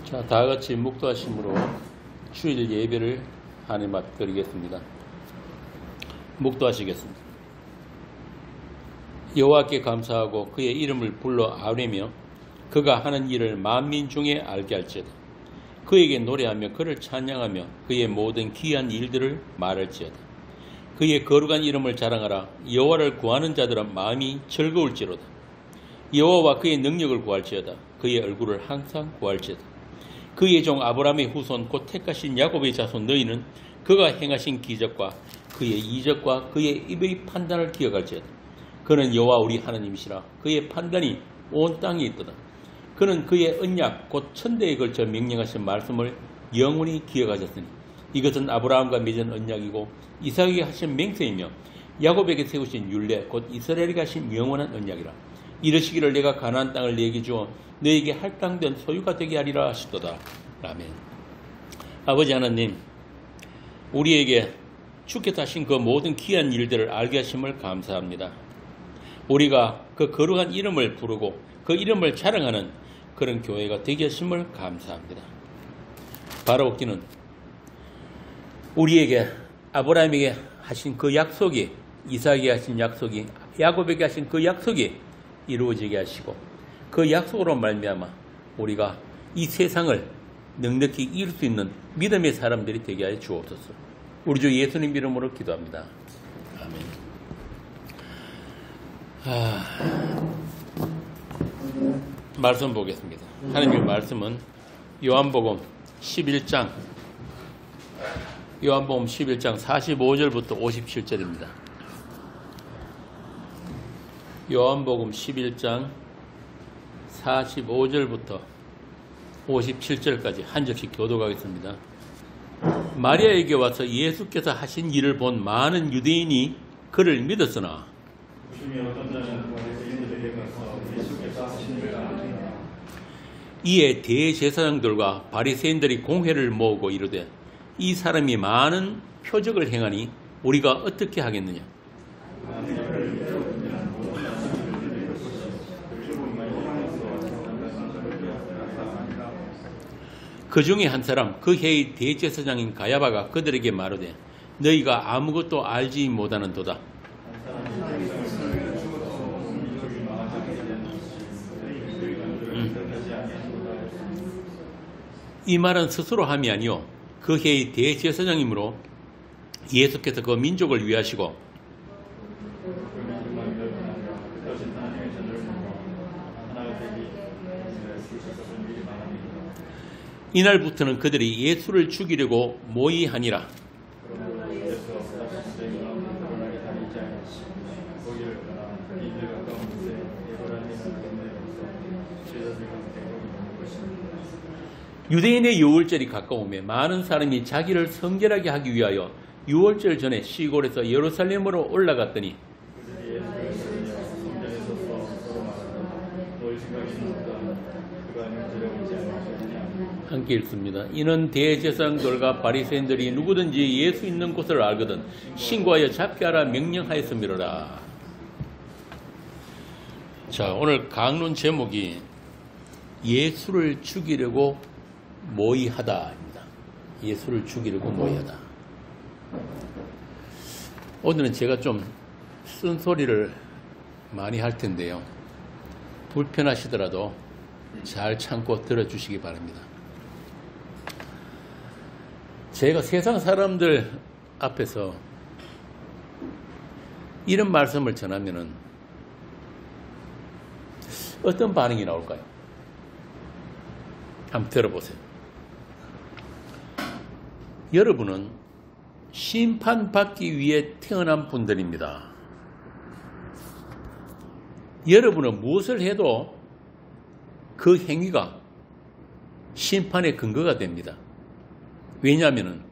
자, 다같이 묵도하심으로 주일 예배를 하나님 앞에 드리겠습니다. 묵도하시겠습니다. 여호와께 감사하고 그의 이름을 불러 아뢰며 그가 하는 일을 만민 중에 알게 할지어다. 그에게 노래하며 그를 찬양하며 그의 모든 귀한 일들을 말할지어다. 그의 거룩한 이름을 자랑하라. 여호와를 구하는 자들은 마음이 즐거울지로다. 여호와와 그의 능력을 구할지어다. 그의 얼굴을 항상 구할지어다. 그의 종 아브라함의 후손 곧 택하신 야곱의 자손 너희는 그가 행하신 기적과 그의 이적과 그의 입의 판단을 기억할지어다. 그는 여호와 우리 하나님이시라. 그의 판단이 온 땅에 있도다. 그는 그의 언약 곧 천대에 걸쳐 명령하신 말씀을 영원히 기억하셨으니 이것은 아브라함과 맺은 언약이고 이삭에게 하신 맹세이며 야곱에게 세우신 율례 곧 이스라엘에게 하신 영원한 언약이라. 이르시기를 내가 가나안 땅을 네게 주어 너에게 할당된 소유가 되게 하리라 하시도다. 아멘. 아버지 하나님, 우리에게 주께서 하신 그 모든 귀한 일들을 알게 하심을 감사합니다. 우리가 그 거룩한 이름을 부르고 그 이름을 자랑하는 그런 교회가 되게 하심을 감사합니다. 바라옵기는 우리에게 아브라함에게 하신 그 약속이, 이삭에게 하신 약속이, 야곱에게 하신 그 약속이 이루어지게 하시고 그 약속으로 말미암아 우리가 이 세상을 넉넉히 이길 수 있는 믿음의 사람들이 되게 하여 주옵소서. 우리 주 예수님 이름으로 기도합니다. 아멘. 말씀 보겠습니다. 하나님의 말씀은 요한복음 11장 45절부터 57절입니다. 요한복음 11장 45절부터 57절까지 한 절씩 교독하겠습니다. 마리아에게 와서 예수께서 하신 일을 본 많은 유대인이 그를 믿었으나 이에 대제사장들과 바리새인들이 공회를 모으고 이르되 이 사람이 많은 표적을 행하니 우리가 어떻게 하겠느냐. 그 중에 한 사람 그 해의 대제사장인 가야바가 그들에게 말하되 너희가 아무것도 알지 못하는도다. 이 말은 스스로 함이 아니요 그 해의 대제사장이므로 예수께서 그 민족을 위하시고 이날부터는 그들이 예수를 죽이려고 모의하니라. 유대인의 유월절이 가까우며 많은 사람이 자기를 성결하게 하기 위하여 유월절 전에 시골에서 예루살렘으로 올라갔더니 함께 읽습니다. 이는 대제사장들과 바리새인들이 누구든지 예수 있는 곳을 알거든 신고하여 잡게 하라 명령하였음이로라. 자, 오늘 강론 제목이 예수를 죽이려고 모의하다입니다. 예수를 죽이려고 모의하다. 오늘은 제가 좀 쓴소리를 많이 할 텐데요. 불편하시더라도 잘 참고 들어주시기 바랍니다. 제가 세상 사람들 앞에서 이런 말씀을 전하면은 어떤 반응이 나올까요? 한번 들어보세요. 여러분은 심판받기 위해 태어난 분들입니다. 여러분은 무엇을 해도 그 행위가 심판의 근거가 됩니다. 왜냐하면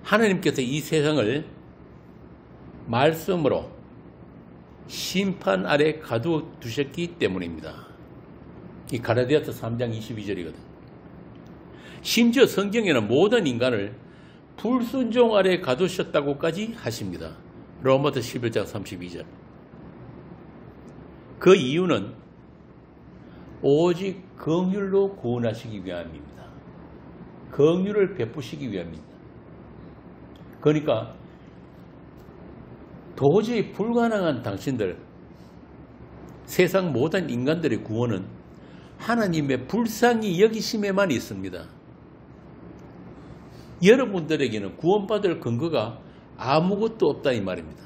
하나님께서 이 세상을 말씀으로 심판 아래 가두셨기 때문입니다. 이 가라디아서 3장 22절이거든. 심지어 성경에는 모든 인간을 불순종 아래 가두셨다고까지 하십니다. 로마서 11장 32절. 그 이유는 오직 긍휼로 구원하시기 위함입니다. 긍휼을 베푸시기 위함입니다. 그러니까 도저히 불가능한 당신들, 세상 모든 인간들의 구원은 하나님의 불쌍히 여기심에만 있습니다. 여러분들에게는 구원받을 근거가 아무것도 없다 이 말입니다.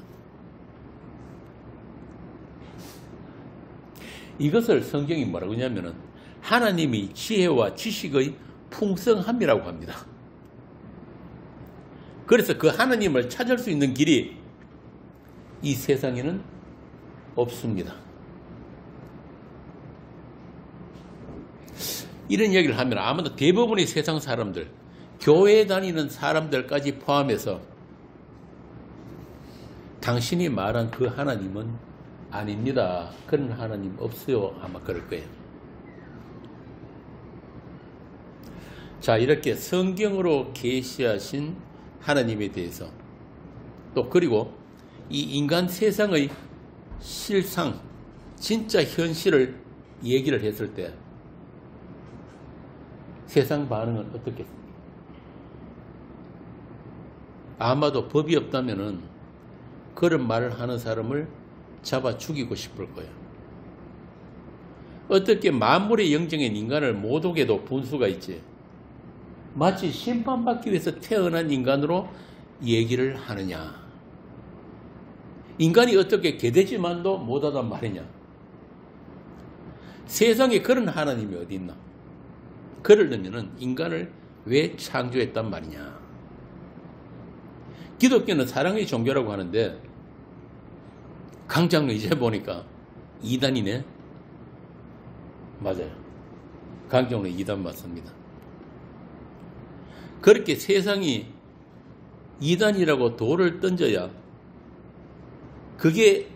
이것을 성경이 뭐라고 하냐면은 하나님이 지혜와 지식의 풍성함이라고 합니다. 그래서 그 하나님을 찾을 수 있는 길이 이 세상에는 없습니다. 이런 이야기를 하면 아마도 대부분의 세상 사람들, 교회에 다니는 사람들까지 포함해서 당신이 말한 그 하나님은 아닙니다. 그런 하나님 없어요. 아마 그럴 거예요. 자, 이렇게 성경으로 계시하신 하나님에 대해서 또 그리고 이 인간 세상의 실상, 진짜 현실을 얘기를 했을 때 세상 반응은 어떻겠습니까? 아마도 법이 없다면은 그런 말을 하는 사람을 잡아 죽이고 싶을 거예요. 어떻게 만물의 영정인 인간을 모독해도 분수가 있지? 마치 심판받기 위해서 태어난 인간으로 얘기를 하느냐? 인간이 어떻게 개되지만도 못하단 말이냐? 세상에 그런 하나님이 어디 있나? 그러려면 인간을 왜 창조했단 말이냐? 기독교는 사랑의 종교라고 하는데 강장로 이제 보니까 2단이네. 맞아요. 강장로 2단 맞습니다. 그렇게 세상이 2단이라고 돌을 던져야 그게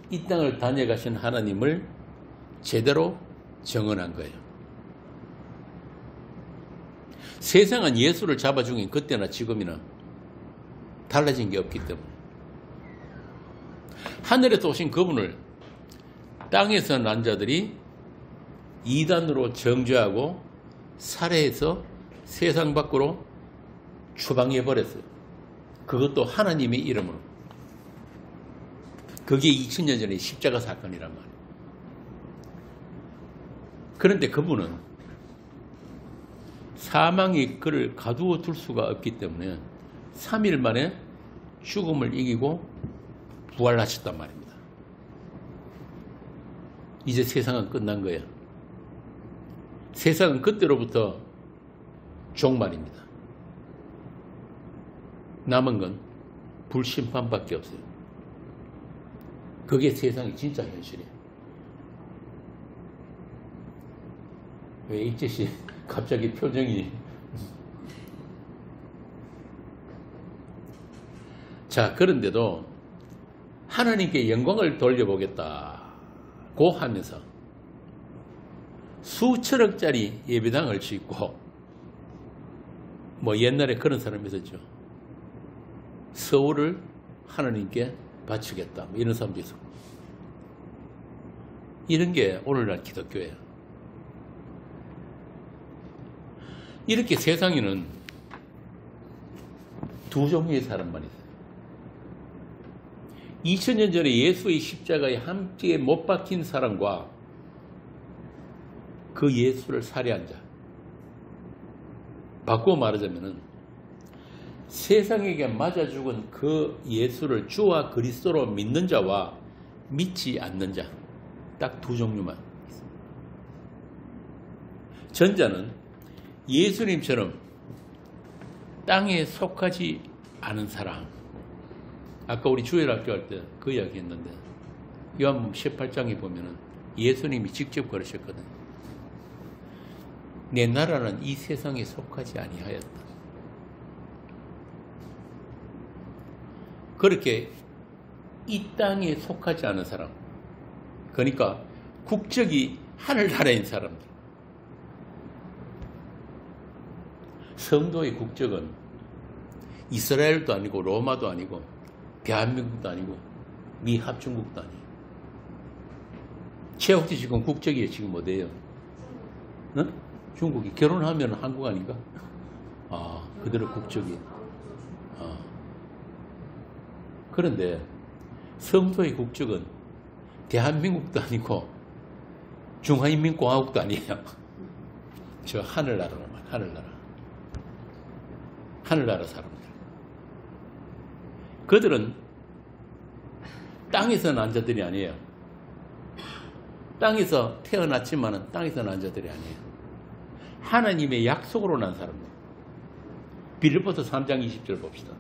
이 땅을 다녀가신 하나님을 제대로 정언한 거예요. 세상은 예수를 잡아 죽인 그때나 지금이나 달라진 게 없기 때문에 하늘에서 오신 그분을 땅에서 난 자들이 이단으로 정죄하고 살해해서 세상 밖으로 추방해버렸어요. 그것도 하나님의 이름으로. 그게 2000년 전의 십자가 사건이란 말이에요. 그런데 그분은 사망이 그를 가두어 둘 수가 없기 때문에 3일 만에 죽음을 이기고 부활하셨단 말입니다. 이제 세상은 끝난 거예요. 세상은 그때로부터 종말입니다. 남은 건 불심판밖에 없어요. 그게 세상의 진짜 현실이에요. 왜 이제씨 갑자기 표정이 자, 그런데도 하나님께 영광을 돌려보겠다고 하면서 수천억짜리 예배당을 짓고 뭐 옛날에 그런 사람이 있었죠. 서울을 하나님께 바치겠다 뭐 이런 사람도 있었고 이런 게 오늘날 기독교예요. 이렇게 세상에는 두 종류의 사람만 있어요. 2000년 전에 예수의 십자가에 함께 못 박힌 사람과 그 예수를 살해한 자. 바꾸어 말하자면은 세상에게 맞아 죽은 그 예수를 주와 그리스도로 믿는 자와 믿지 않는 자. 딱 두 종류만 있습니다. 전자는 예수님처럼 땅에 속하지 않은 사람. 아까 우리 주일학교 할 때 그 이야기 했는데 요한복음 18장에 보면은 예수님이 직접 그러셨거든요. 내 나라는 이 세상에 속하지 아니하였다. 그렇게 이 땅에 속하지 않은 사람, 그러니까 국적이 하늘나라인 사람들. 성도의 국적은 이스라엘도 아니고 로마도 아니고 대한민국도 아니고 미 합중국도 아니에요. 최옥지 지금 국적이 지금 어디예요? 응? 중국이. 결혼하면 한국 아닌가? 아, 그대로 국적이. 아. 그런데 성도의 국적은 대한민국도 아니고 중화인민공화국도 아니에요. 저 하늘나라란 말이에요. 하늘나라. 하늘나라 사람들. 그들은 땅에서 난 자들이 아니에요. 땅에서 태어났지만은 땅에서 난 자들이 아니에요. 하나님의 약속으로 난 사람들. 빌립보서 3장 20절 봅시다.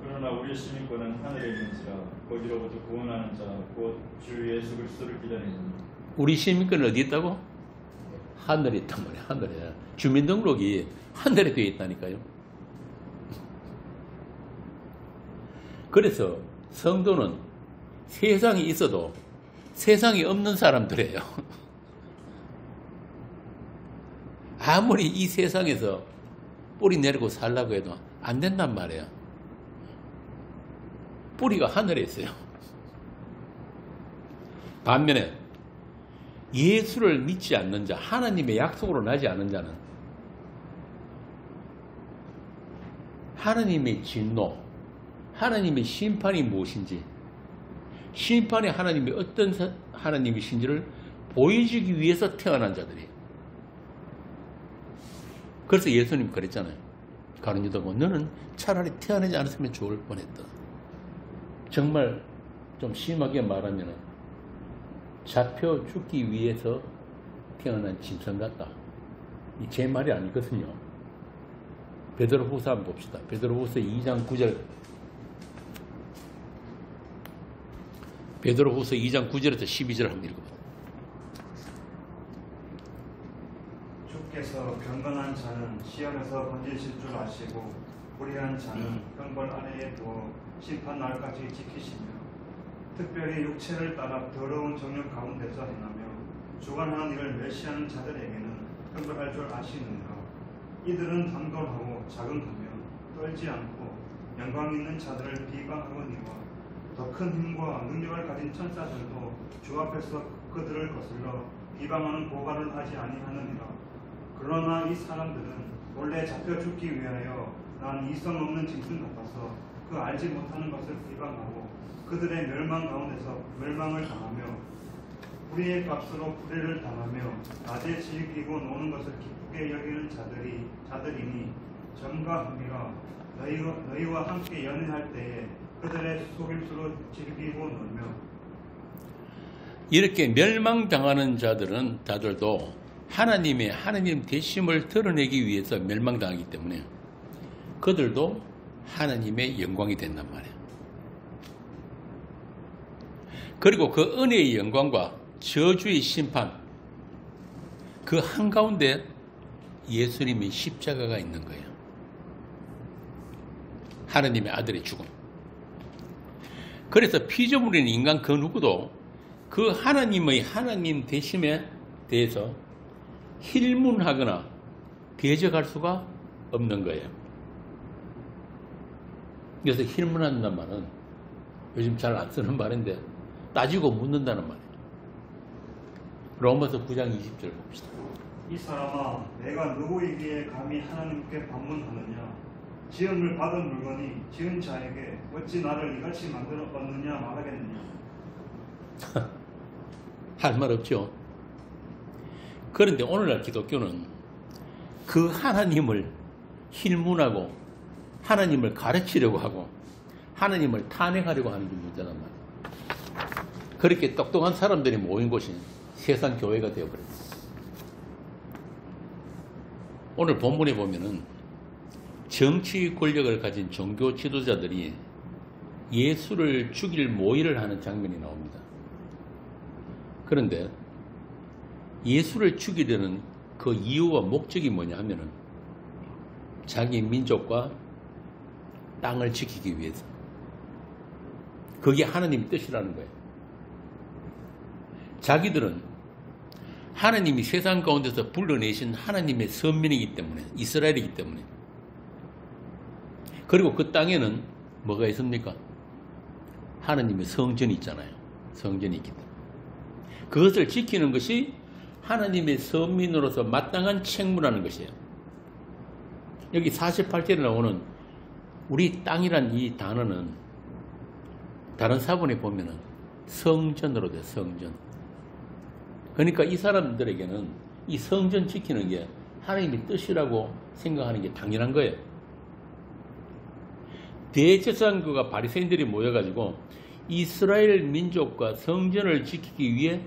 그러나 우리 시민권은 하늘에 있는지라 거기로부터 구원하는 자 곧 주 예수 그리스도를 기다리는 우리 시민권은 어디 있다고? 하늘에 있단 말이에요. 하늘에. 주민등록이 하늘에 되어 있다니까요. 그래서 성도는 세상에 있어도 세상에 없는 사람들이에요. 아무리 이 세상에서 뿌리 내리고 살라고 해도 안 된단 말이에요. 뿌리가 하늘에 있어요. 반면에 예수를 믿지 않는 자, 하나님의 약속으로 나지 않는 자는 하나님의 진노, 하나님의 심판이 무엇인지, 심판의 하나님이 어떤 하나님이신지를 보여주기 위해서 태어난 자들이에요. 그래서 예수님 그랬잖아요. 가룟 유다가 너는 차라리 태어나지 않았으면 좋을 뻔했다. 정말 좀 심하게 말하면 잡혀 죽기 위해서 태어난 짐승 같다. 제 말이 아니거든요. 베드로후서 한번 봅시다. 베드로후서 2장 9절. 베드로후서 2장 9절에서 12절 한번 읽어봐요. 주께서 경건한 자는 시험에서 건지실 줄 아시고 불의한 자는 형벌 아래에 두어 심판 날까지 지키시며 특별히 육체를 따라 더러운 정욕 가운데서 행하며 주관하는 일을 멸시하는 자들에게는 형벌할 줄 아시느니라. 이들은 당돌하고 자긍하며 떨지 않고 영광 있는 자들을 비방하거니와 더 큰 힘과 능력을 가진 천사들도 주 앞에서 그들을 거슬러 비방하는 고발을 하지 아니하느니라. 그러나 이 사람들은 원래 잡혀 죽기 위하여 난 이성 없는 짐승 같아서 그 알지 못하는 것을 비방하고 그들의 멸망 가운데서 멸망을 당하며 불의의 값으로 불의를 당하며 낮에 즐기고 노는 것을 기쁘게 여기는 자들이니 점가함이라. 너희와 함께 연애할 때에 그들의 속임수로 즐기고 놀며. 이렇게 멸망당하는 자들도 하나님 대심을 드러내기 위해서 멸망당하기 때문에 그들도 하나님의 영광이 된단 말이에요. 그리고 그 은혜의 영광과 저주의 심판, 그 한가운데 예수님의 십자가가 있는 거예요. 하나님의 아들의 죽음. 그래서 피조물인 인간 그 누구도 그 하나님의 하나님 되심에 대해서 힐문하거나 대적할 수가 없는 거예요. 그래서 힐문한다는 말은 요즘 잘 안 쓰는 말인데 따지고 묻는다는 말이에요. 로마서 9장 20절 봅시다. 이 사람아, 내가 누구이기에 감히 하나님께 반문하느냐? 지음을 받은 물건이 지은 자에게 어찌 나를 이같이 만들었느냐 말하겠느냐? 할 말 없죠. 그런데 오늘날 기독교는 그 하나님을 힐문하고 하나님을 가르치려고 하고 하나님을 탄핵하려고 하는 게 문제란 말이에요. 그렇게 똑똑한 사람들이 모인 곳이 세상 교회가 되어버렸어요. 오늘 본문에 보면은 정치 권력을 가진 종교 지도자들이 예수를 죽일 모의를 하는 장면이 나옵니다. 그런데 예수를 죽이려는 그 이유와 목적이 뭐냐 하면은 자기 민족과 땅을 지키기 위해서. 그게 하나님의 뜻이라는 거예요. 자기들은 하나님이 세상 가운데서 불러내신 하나님의 선민이기 때문에, 이스라엘이기 때문에. 그리고 그 땅에는 뭐가 있습니까? 하나님의 성전이 있잖아요. 성전이 있기 때문에. 그것을 지키는 것이 하나님의 선민으로서 마땅한 책무라는 것이에요. 여기 48절에 나오는 우리 땅이란 이 단어는 다른 사본에 보면은 성전으로 돼, 성전. 그러니까 이 사람들에게는 이 성전 지키는 게 하나님의 뜻이라고 생각하는 게 당연한 거예요. 대제사장과 바리새인들이 모여가지고 이스라엘 민족과 성전을 지키기 위해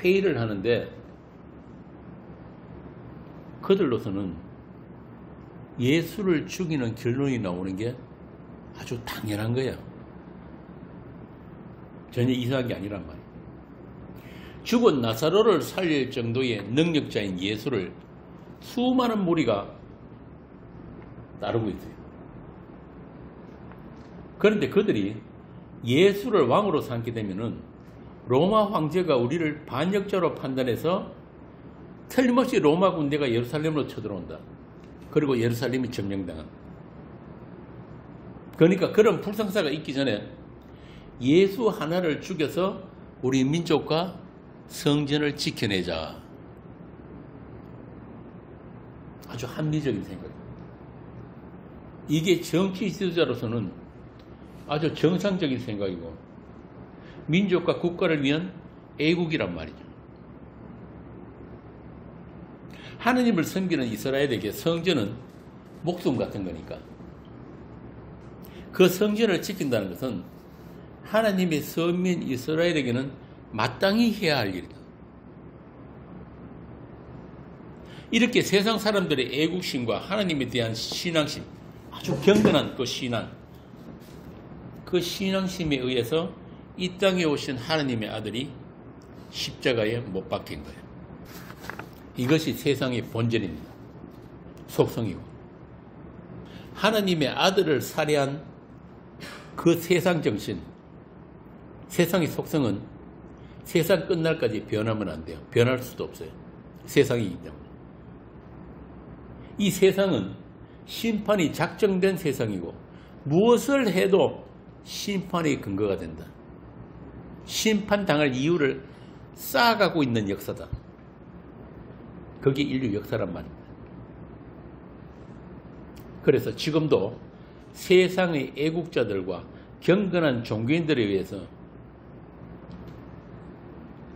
회의를 하는데 그들로서는 예수를 죽이는 결론이 나오는 게 아주 당연한 거예요. 전혀 이상한 게 아니란 말이에요. 죽은 나사로를 살릴 정도의 능력자인 예수를 수많은 무리가 따르고 있어요. 그런데 그들이 예수를 왕으로 삼게 되면은 로마 황제가 우리를 반역자로 판단해서 틀림없이 로마 군대가 예루살렘으로 쳐들어온다. 그리고 예루살렘이 점령당한다. 그러니까 그런 불상사가 있기 전에 예수 하나를 죽여서 우리 민족과 성전을 지켜내자. 아주 합리적인 생각입니다. 이게 정치 지도자로서는 아주 정상적인 생각이고 민족과 국가를 위한 애국이란 말이죠. 하느님을 섬기는 이스라엘에게 성전은 목숨 같은 거니까 그 성전을 지킨다는 것은 하나님의 선민 이스라엘에게는 마땅히 해야 할 일이다. 이렇게 세상 사람들의 애국심과 하나님에 대한 신앙심, 아주 경건한 그 신앙, 그 신앙심에 의해서 이 땅에 오신 하나님의 아들이 십자가에 못 박힌 거예요. 이것이 세상의 본질입니다. 속성이고. 하나님의 아들을 살해한 그 세상 정신, 세상의 속성은 세상 끝날까지 변하면 안 돼요. 변할 수도 없어요. 세상이기 때문에. 이 세상은 심판이 작정된 세상이고 무엇을 해도 심판의 근거가 된다. 심판당할 이유를 쌓아가고 있는 역사다. 그게 인류 역사란 말입니다. 그래서 지금도 세상의 애국자들과 경건한 종교인들에 의해서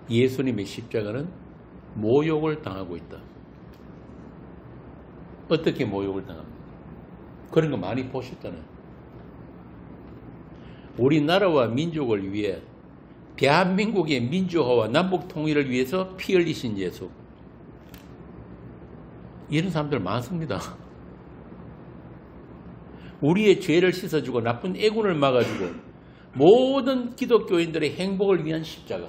예수님의 십자가는 모욕을 당하고 있다. 어떻게 모욕을 당합니까? 그런 거 많이 보셨잖아요. 우리나라와 민족을 위해 대한민국의 민주화와 남북 통일을 위해서 피 흘리신 예수. 이런 사람들 많습니다. 우리의 죄를 씻어주고 나쁜 애군을 막아주고 모든 기독교인들의 행복을 위한 십자가.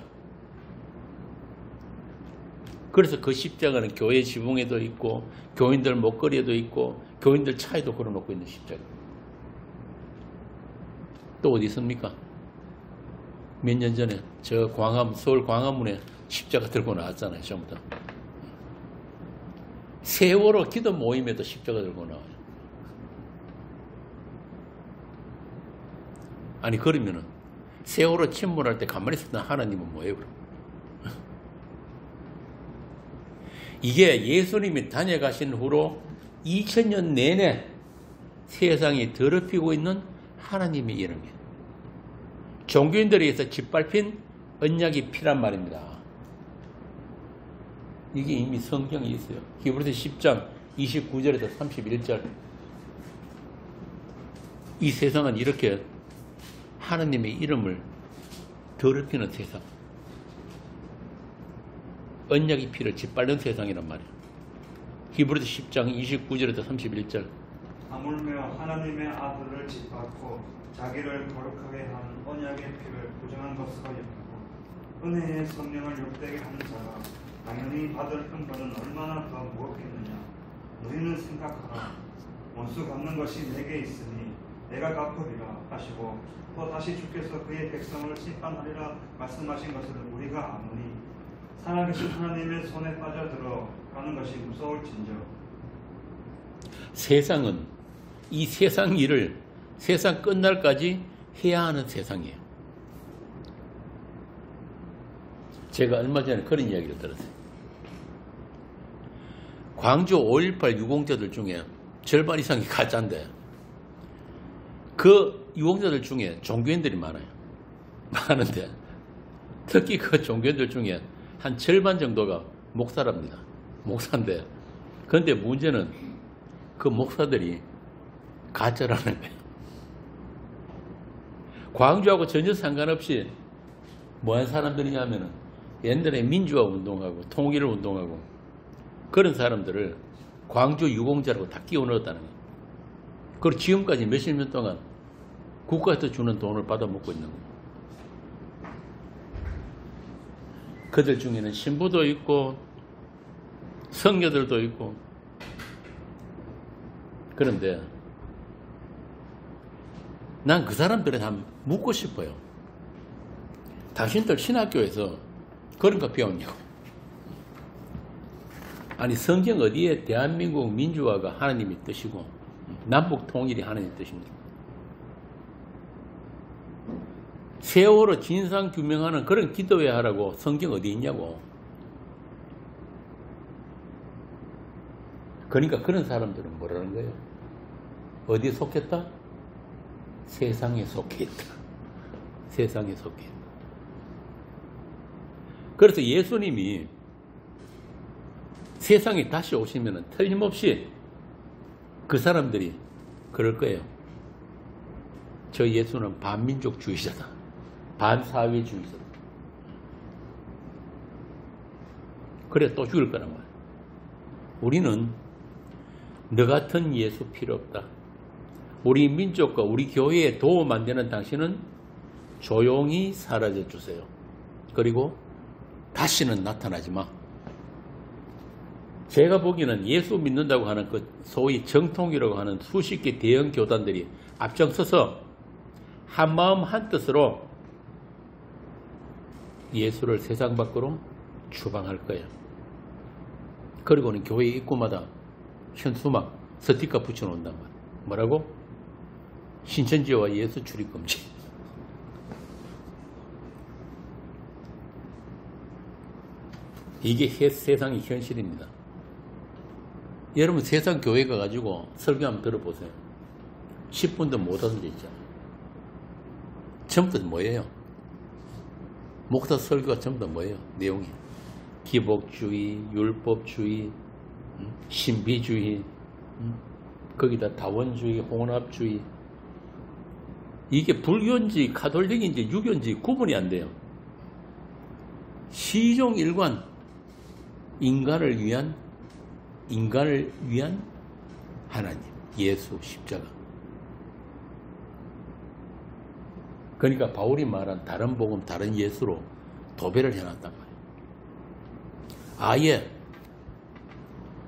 그래서 그 십자가는 교회 지붕에도 있고 교인들 목걸이에도 있고 교인들 차에도 걸어놓고 있는 십자가. 또 어디 있습니까? 몇 년 전에 저 서울 광화문에 십자가 들고 나왔잖아요. 전부 다. 세월호 기도 모임에도 십자가 들고 나와요. 아니 그러면은 세월호 침몰할 때 가만히 있었던 하나님은 뭐예요 그럼? 이게 예수님이 다녀가신 후로 2000년 내내 세상이 더럽히고 있는 하나님의 이름이에요. 종교인들에 의해서 짓밟힌 언약의 피란 말입니다. 이게 이미 성경에 있어요. 히브리서 10장 29절에서 31절. 이 세상은 이렇게 하나님의 이름을 더럽히는 세상, 언약의 피를 짓밟는 세상이란 말이에요. 히브리서 10장 29절에서 31절. 하물며 하나님의 아들을 짓밟고 자기를 거룩하게 한 언약의 피를 부정한 것으로 여기고 은혜의 성령을 욕되게 하는 자가 당연히 받을 형벌은 얼마나 더 무겁겠느냐. 너희는 생각하라. 원수 갚는 것이 내게 있으니 내가 갚으리라 하시고 또 다시 주께서 그의 백성을 심판하리라 말씀하신 것을 우리가 아노니 살아계신 하나님의 손에 빠져들어 가는 것이 무서울진저. 세상은 이 세상 일을 세상 끝날까지 해야 하는 세상이에요. 제가 얼마 전에 그런 이야기를 들었어요. 광주 5.18 유공자들 중에 절반 이상이 가짜인데 그 유공자들 중에 종교인들이 많아요. 많은데 특히 그 종교인들 중에 한 절반 정도가 목사랍니다. 목사인데 그런데 문제는 그 목사들이 가짜라는 거예요. 광주하고 전혀 상관없이 뭐한 사람들이냐면은 옛날에 민주화 운동하고 통일을 운동하고 그런 사람들을 광주 유공자라고 다 끼워 넣었다는 거예요. 그리고 지금까지 몇십 년 동안 국가에서 주는 돈을 받아 먹고 있는 거예요. 그들 중에는 신부도 있고 성녀들도 있고. 그런데 난 그 사람들에 한번 묻고 싶어요. 당신들 신학교에서 그런 거 배웠냐고. 아니 성경 어디에 대한민국 민주화가 하나님의 뜻이고 남북 통일이 하나님의 뜻입니까? 세월호 진상 규명하는 그런 기도회 하라고 성경 어디 있냐고. 그러니까 그런 사람들은 뭐라는 거예요? 어디에 속했다? 세상에 속해 있다. 세상에 속해 있다. 그래서 예수님이 세상에 다시 오시면 틀림없이 그 사람들이 그럴 거예요. 저 예수는 반민족주의자다. 반사회주의자다. 그래 또 죽일 거란 말이에요. 우리는 너 같은 예수 필요 없다. 우리 민족과 우리 교회에 도움 안 되는 당신은 조용히 사라져 주세요. 그리고 다시는 나타나지 마. 제가 보기에는 예수 믿는다고 하는 그 소위 정통이라고 하는 수십 개 대형 교단들이 앞장서서 한마음 한뜻으로 예수를 세상 밖으로 추방할 거예요. 그리고는 교회 입구마다 현수막, 스티커 붙여놓는단 말이에요. 뭐라고? 신천지와 예수 출입금지. 이게 세상의 현실입니다. 여러분 세상 교회 가가지고 설교 한번 들어보세요. 10분도 못 하는 데 있잖아요. 전부 다 뭐예요? 목사 설교가 전부 다 뭐예요? 내용이 기복주의, 율법주의, 신비주의, 거기다 다원주의, 혼합주의. 이게 불교인지 가톨릭인지 유교인지 구분이 안 돼요. 시종일관 인간을 위한 하나님, 예수, 십자가. 그러니까 바울이 말한 다른 복음, 다른 예수로 도배를 해놨단 말이에요. 아예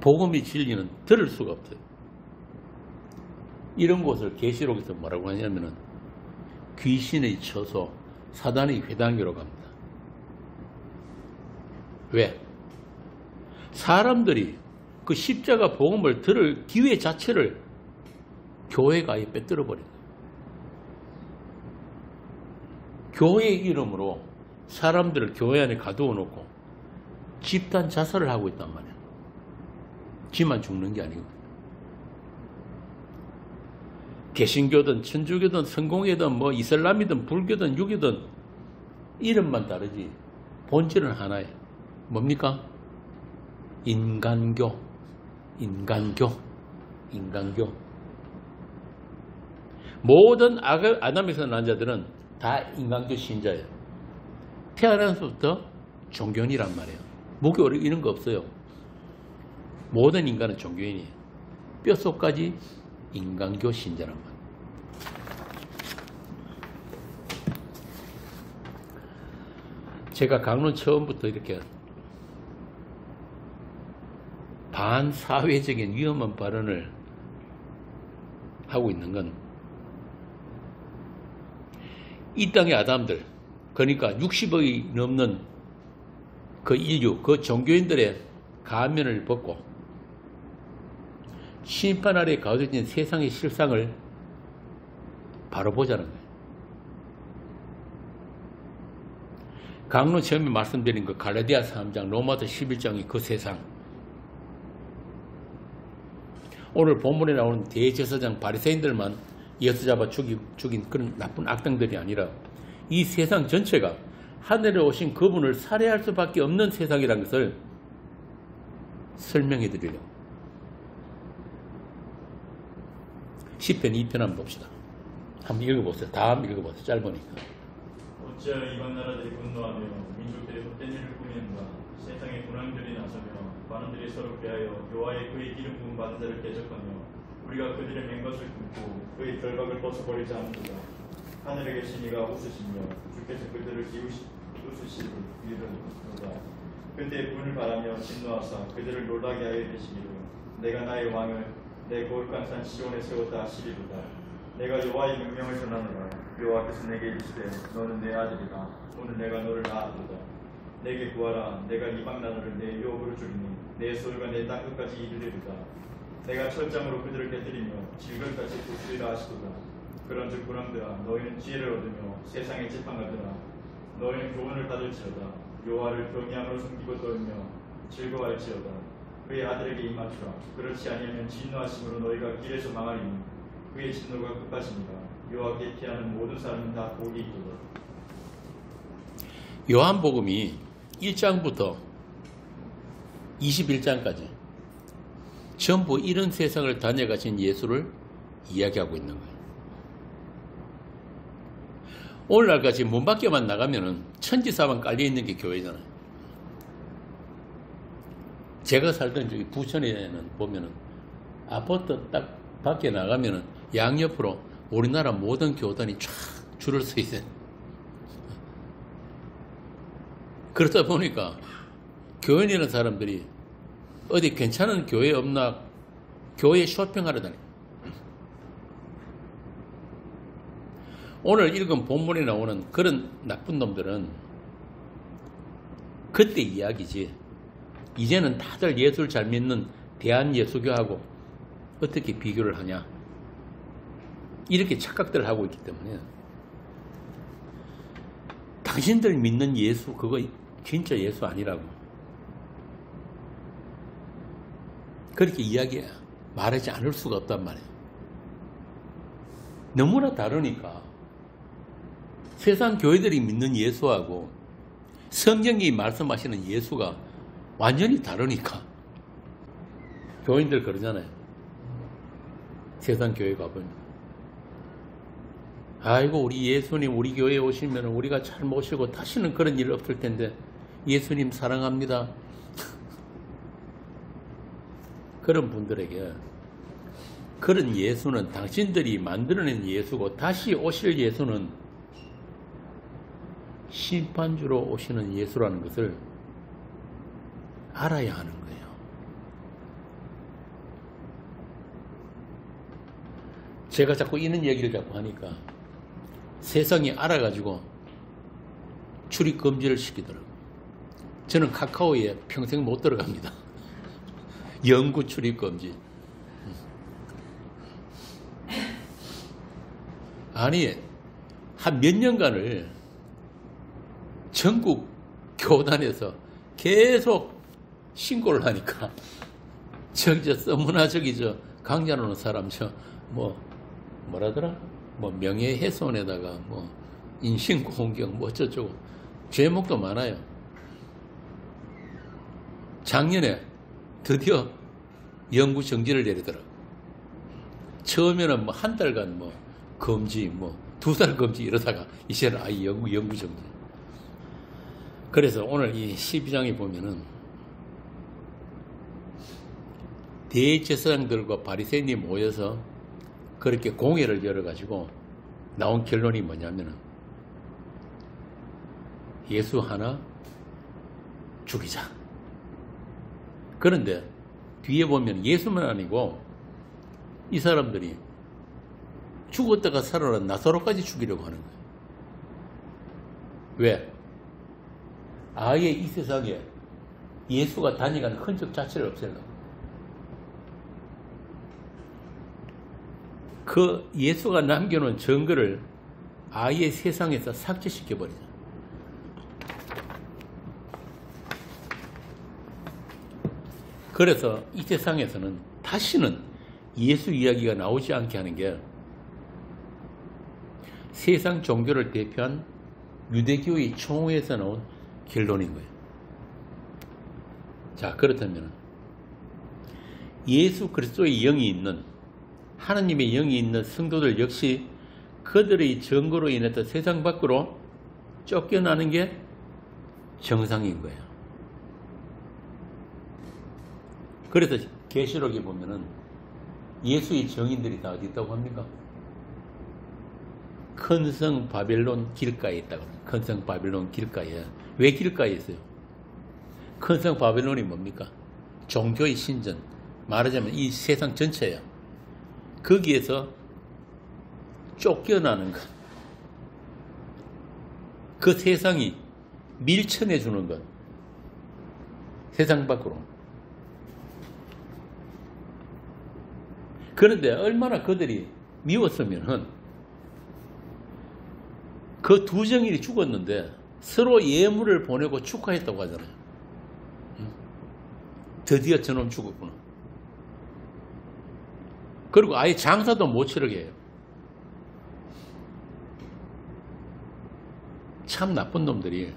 복음의 진리는 들을 수가 없어요. 이런 곳을 계시록에서 뭐라고 하냐면은 귀신의 처소, 사단의 회당이라고 합니다. 왜? 사람들이 그 십자가 복음을 들을 기회 자체를 교회가 아예 빼들어 버린 거예요. 교회의 이름으로 사람들을 교회 안에 가두어 놓고 집단 자살을 하고 있단 말이에요. 지만 죽는 게 아니고. 개신교든 천주교든 성공회든 뭐 이슬람이든 불교든 유교든 이름만 다르지 본질은 하나예요. 뭡니까? 인간교. 모든 아담에서 난 자들은 다 인간교 신자예요. 태어나서부터 종교인이란 말이에요. 무교 이런 거 없어요. 모든 인간은 종교인이에요. 뼛속까지 인간교 신자란 말이에요. 제가 강론 처음부터 이렇게 반사회적인 위험한 발언을 하고 있는 건 이 땅의 아담들, 그러니까 60억이 넘는 그 인류, 그 종교인들의 가면을 벗고 심판 아래 가둬진 세상의 실상을 바로 보자는 거예요. 강론 처음에 말씀드린 그 갈라디아 3장, 로마서 11장의 그 세상. 오늘 본문에 나오는 대제사장 바리새인들만 예수 잡아 죽인 그런 나쁜 악당들이 아니라 이 세상 전체가 하늘에 오신 그분을 살해할 수밖에 없는 세상이라는 것을 설명해 드리려고. 시편 2편 한번 봅시다. 한번 읽어보세요. 다 한번 읽어보세요. 짧으니까. 어찌하여 이방 나라들이 분노하며 민족들이 헛된 일을 꾸미는가. 세상에 군왕들이 나서며 많은들이 서로 대하여 여호와의 그의 기름 부음 받은 자를 대적하며 우리가 그들의 맹것을 굽고 그의 결박을 벗어버리지 않는도다. 하늘에 계신 이가 웃으시며 주께서 그들을 웃으시리로다. 그때 분을 바라며 진노하사 그들을 놀라게 하여 계시기로 내가 나의 왕을 내 거룩한 산 시온에 세웠다 하시리로다. 내가 여호와의 명령을 전하노라. 여호와께서 내게 이르시되 너는 내 아들이다. 오늘 내가 너를 낳았도다. 내게 구하라. 내가 이방 나라를 내 유업으로 주리니 내 소유가 내 땅 끝까지 이르리로다. 내가 철장으로 그들을 깨뜨리며 질글같이 부수리라 하시도다. 그런즉 군왕들아 너희는 지혜를 얻으며 세상의 지팡아들아 너희는 교훈을 받을지어다. 여호와를 경외함으로 숨기고 떨며 즐거워할지어다. 그의 아들에게 임하주라. 그렇지 아니하면 진노하심으로 너희가 길에서 망하리니 그의 진노가 끝까지니라. 여호와께 피하는 모든 사람은 다 복이 있도다. 요한복음이 1장부터 21장까지 전부 이런 세상을 다녀가신 예수를 이야기하고 있는 거예요. 오늘날까지 문 밖에만 나가면은 천지사방 깔려있는 게 교회잖아요. 제가 살던 저기 부천에는 보면은 아파트 딱 밖에 나가면은 양옆으로 우리나라 모든 교단이 쫙 줄을 서 있어요. 그러다 보니까 교회 있는 사람들이 어디 괜찮은 교회 없나 교회 쇼핑하러 다녀요. 오늘 읽은 본문에 나오는 그런 나쁜 놈들은 그때 이야기지. 이제는 다들 예수를 잘 믿는 대한예수교하고 어떻게 비교를 하냐. 이렇게 착각들을 하고 있기 때문에 당신들 믿는 예수 그거 진짜 예수 아니라고 그렇게 말하지 않을 수가 없단 말이에요. 너무나 다르니까 세상 교회들이 믿는 예수하고 성경이 말씀하시는 예수가 완전히 다르니까 교인들 그러잖아요. 세상 교회 가보면 아이고 우리 예수님 우리 교회에 오시면 우리가 잘 모시고 다시는 그런 일 없을 텐데 예수님 사랑합니다. 그런 분들에게 그런 예수는 당신들이 만들어낸 예수고 다시 오실 예수는 심판주로 오시는 예수라는 것을 알아야 하는 거예요. 제가 자꾸 이런 얘기를 자꾸 하니까 세상이 알아가지고 출입 금지를 시키더라고요. 저는 카카오에 평생 못 들어갑니다. 영구 출입 금지. 아니 한 몇 년간을 전국 교단에서 계속 신고를 하니까 저기 서문화 저기 강좌로 오는 사람 뭐라더라? 명예훼손에다가 인신공격 어쩌고 죄목도 많아요. 작년에 드디어 영구 정지를 내리더라고. 처음에는 한 달간 금지 2달 금지 이러다가 이제는 아예 영구 정지. 그래서 오늘 이 12장에 보면은 대제사장들과 바리새인이 모여서 그렇게 공회를 열어가지고 나온 결론이 뭐냐면은 예수 하나 죽이자. 그런데 뒤에 보면 예수만 아니고 이 사람들이 죽었다가 살아난 나사로까지 죽이려고 하는 거예요. 왜? 아예 이 세상에 예수가 다니간 흔적 자체를 없애려고. 그 예수가 남겨놓은 증거를 아예 세상에서 삭제시켜버리자. 그래서 이 세상에서는 다시는 예수 이야기가 나오지 않게 하는 게 세상 종교를 대표한 유대교의 총회에서 나온 결론인 거예요. 자, 그렇다면 예수 그리스도의 영이 있는, 하나님의 영이 있는 성도들 역시 그들의 증거로 인해서 세상 밖으로 쫓겨나는 게 정상인 거예요. 그래서 계시록에 보면은 예수의 증인들이 다 어디 있다고 합니까? 큰 성 바벨론 길가에 있다고 합니다. 큰 성 바벨론 길가에. 왜 길가에 있어요? 큰 성 바벨론이 뭡니까? 종교의 신전. 말하자면 이 세상 전체예요. 거기에서 쫓겨나는 것. 그 세상이 밀쳐내 주는 것. 세상 밖으로. 그런데 얼마나 그들이 미웠으면은 그 두 정인이 죽었는데 서로 예물을 보내고 축하했다고 하잖아요. 드디어 저놈 죽었구나. 그리고 아예 장사도 못 치르게 해요. 참 나쁜 놈들이.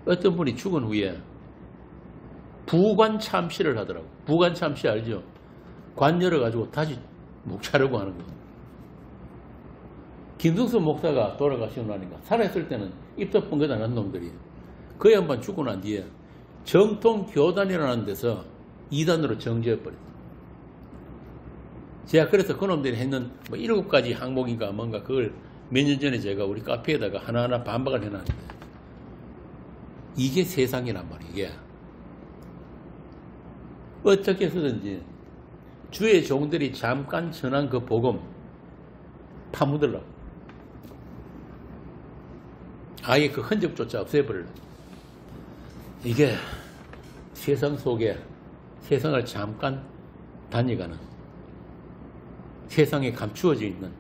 어떤 분이 죽은 후에 부관 참시를 하더라고. 부관 참시 알죠? 관 열어가지고 다시 목 차려고 하는 거. 김승수 목사가 돌아가시고 나니까 살아있을 때는 입도 뻥긋 안 한 놈들이 그 양반 죽고 난 뒤에 정통 교단이라는 데서 이단으로 정지해버렸다. 제가 그래서 그놈들이 했는 뭐 7가지 항목인가 뭔가 그걸 몇 년 전에 제가 우리 카페에다가 하나하나 반박을 해놨는데 이게 세상이란 말이에요. 이게 어떻게 해서든지 주의 종들이 잠깐 전한 그 복음 파묻으려고 아예 그 흔적조차 없애버리려고. 이게 세상 속에 세상을 잠깐 다녀가는 세상에 감추어져 있는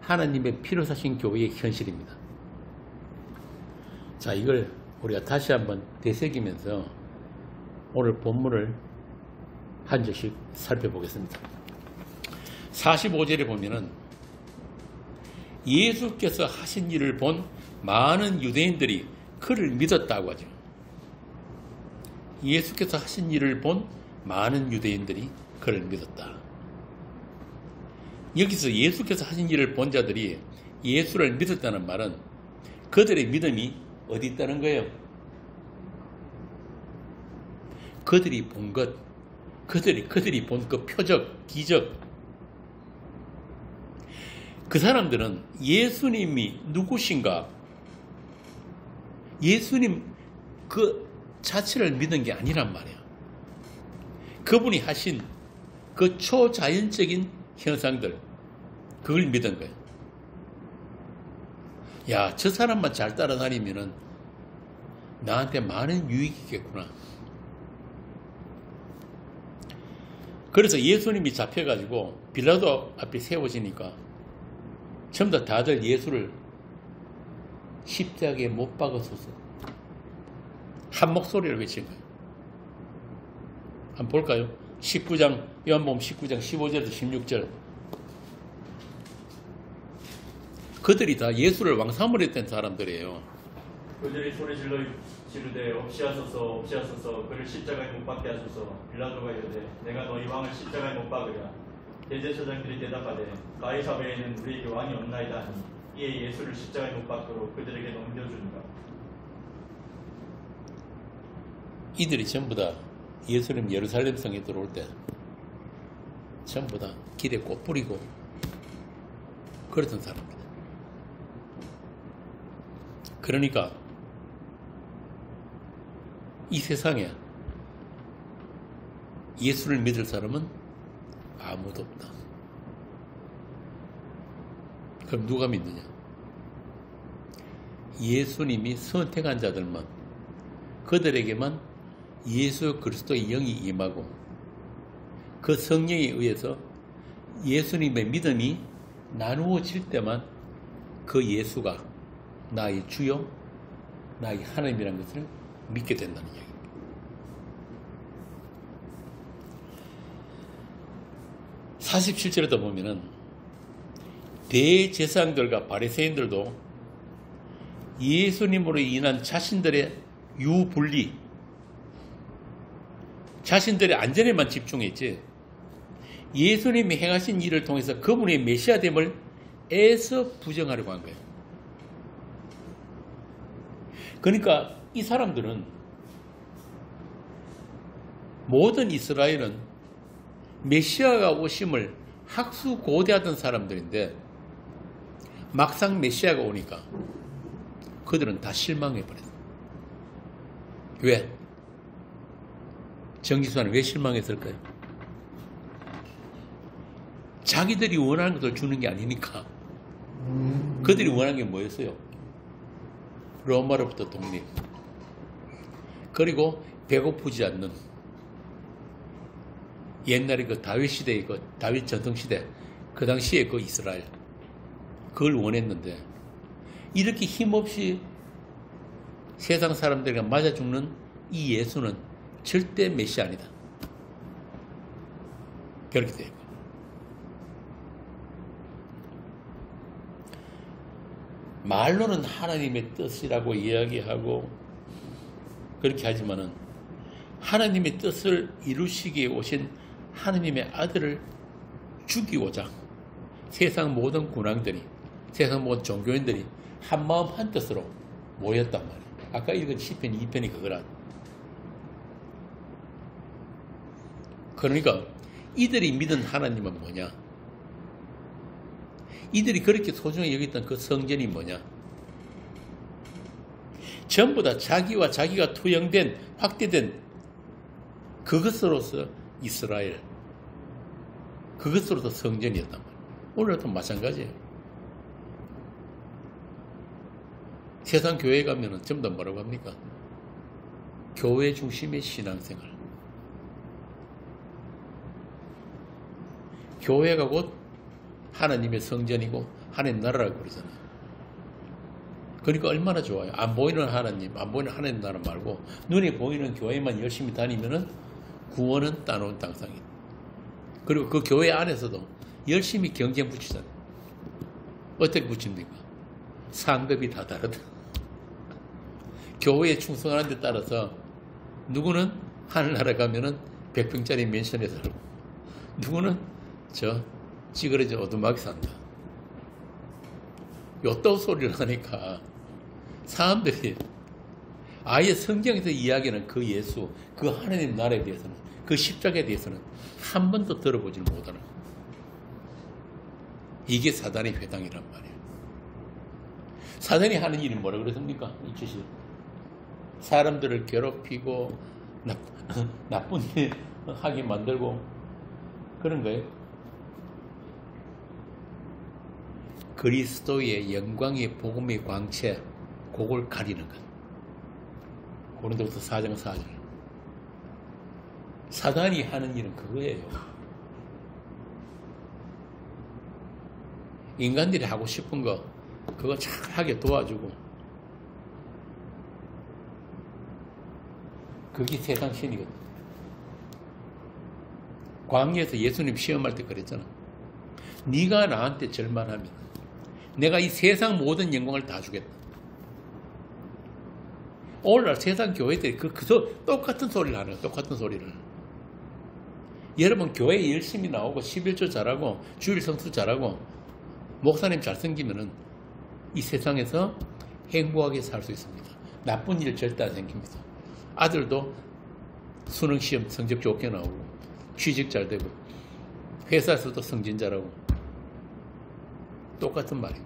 하나님의 피로 사신 교회의 현실입니다. 자, 이걸 우리가 다시 한번 되새기면서 오늘 본문을 한 절씩 살펴보겠습니다. 45절에 보면은 예수께서 하신 일을 본 많은 유대인들이 그를 믿었다고 하죠. 예수께서 하신 일을 본 많은 유대인들이 그를 믿었다. 여기서 예수께서 하신 일을 본 자들이 예수를 믿었다는 말은 그들의 믿음이 어디 있다는 거예요? 그들이 본 것, 그들이 본 그 표적, 기적. 그 사람들은 예수님이 누구신가? 예수님 그 자체를 믿은 게 아니란 말이에요. 그분이 하신 그 초자연적인 현상들, 그걸 믿은 거예요. 야, 저 사람만 잘 따라다니면은 나한테 많은 유익이 있겠구나. 그래서 예수님이 잡혀가지고 빌라도 앞에 세워지니까 전부 다들 예수를 십자가에 못 박아서서 한 목소리를 외친 거예요. 한번 볼까요? 19장, 요한복음 19장 15절에서 16절. 그들이 다 예수를 왕삼을 했던 사람들이에요. 그들이 소리질러 지르되 없이하소서 없이하소서 그를 십자가에 못 박게 하소서. 빌라도가 이르되 내가 너희 왕을 십자가에 못 박으랴. 대제사장들이 대답하되 가이사 외에는 우리에게 왕이 없나이다 하니 이에 예수를 십자가에 못 박도록 그들에게 넘겨주니라. 이들이 전부 다 예수님 예루살렘 성에 들어올 때 전부 다 길에 꽃 뿌리고 그랬던 사람입니다. 그러니까 이 세상에 예수를 믿을 사람은 아무도 없다. 그럼 누가 믿느냐? 예수님이 선택한 자들만, 그들에게만 예수 그리스도의 영이 임하고 그 성령에 의해서 예수님의 믿음이 나누어질 때만 그 예수가 나의 주요, 나의 하나님이라는 것을 믿게 된다는 이야기입니다. 47절에도 보면은 대제사장들과 바리새인들도 예수님으로 인한 자신들의 유분리, 자신들의 안전에만 집중했지 예수님이 행하신 일을 통해서 그분의 메시아됨을 애써 부정하려고 한 거예요. 그러니까 이 사람들은 모든 이스라엘은 메시아가 오심을 학수고대하던 사람들인데 막상 메시아가 오니까 그들은 다 실망해버렸어요. 왜? 정지수는 왜 실망했을까요? 자기들이 원하는 것을 주는 게 아니니까. 그들이 원하는 게 뭐였어요? 로마로부터 독립. 그리고 배고프지 않는 옛날에 그 다윗 시대의 그 다윗 전통 시대, 그 당시에 그 이스라엘, 그걸 원했는데 이렇게 힘없이 세상 사람들과 맞아 죽는 이 예수는 절대 메시아 아니다. 그렇게 돼요. 말로는 하나님의 뜻이라고 이야기하고 그렇게 하지만은 하나님의 뜻을 이루시기에 오신 하나님의 아들을 죽이고자 세상 모든 군왕들이, 세상 모든 종교인들이 한마음 한뜻으로 모였단 말이에요. 아까 읽은 시편 2편이 그거라. 그러니까 이들이 믿은 하나님은 뭐냐? 이들이 그렇게 소중히 여겼던 그 성전이 뭐냐? 전부 다 자기와 자기가 투영된, 확대된 그것으로서 이스라엘, 그것으로서 성전이었단 말이에요. 오늘도 마찬가지예요. 세상 교회에 가면은 전부 다 뭐라고 합니까? 교회 중심의 신앙생활. 교회가 곧 하나님의 성전이고 하나님 나라라고 그러잖아요. 그러니까 얼마나 좋아요. 안 보이는 하나님, 안 보이는 하나님 나라 말고 눈에 보이는 교회만 열심히 다니면은 구원은 따놓은 당상이다. 그리고 그 교회 안에서도 열심히 경쟁 붙이잖아요. 어떻게 붙입니까? 상급이 다 다르다. 교회에 충성하는 데 따라서 누구는 하늘나라 가면은 100평짜리 맨션에 살고 누구는 찌그러져 어둠하게 산다. 요따 소리를 하니까 사람들이 아예 성경에서 이야기하는 그 예수, 그 하나님 나라에 대해서는, 그 십자가에 대해서는 한 번도 들어보지 못하는 거예요. 이게 사단의 회당이란 말이에요. 사단이 하는 일이 뭐라 그랬습니까? 이 짓이 사람들을 괴롭히고 나쁜 일 하게 만들고 그런 거예요. 그리스도의 영광의 복음의 광채, 그걸 가리는 것. 고린도후서 4장 4절. 사단이 하는 일은 그거예요. 인간들이 하고 싶은 거 그거 잘하게 도와주고 그게 세상 신이거든. 광야에서 예수님 시험할 때 그랬잖아. 네가 나한테 절만하면 내가 이 세상 모든 영광을 다 주겠다. 오늘날 세상 교회들이 똑같은 소리를 하는 거예요. 똑같은 소리를. 여러분 교회에 열심히 나오고 11조 잘하고 주일 성수 잘하고 목사님 잘생기면은 이 세상에서 행복하게 살 수 있습니다. 나쁜 일 절대 안 생깁니다. 아들도 수능 시험 성적 좋게 나오고 취직 잘 되고 회사에서도 승진 잘하고 똑같은 말이에요.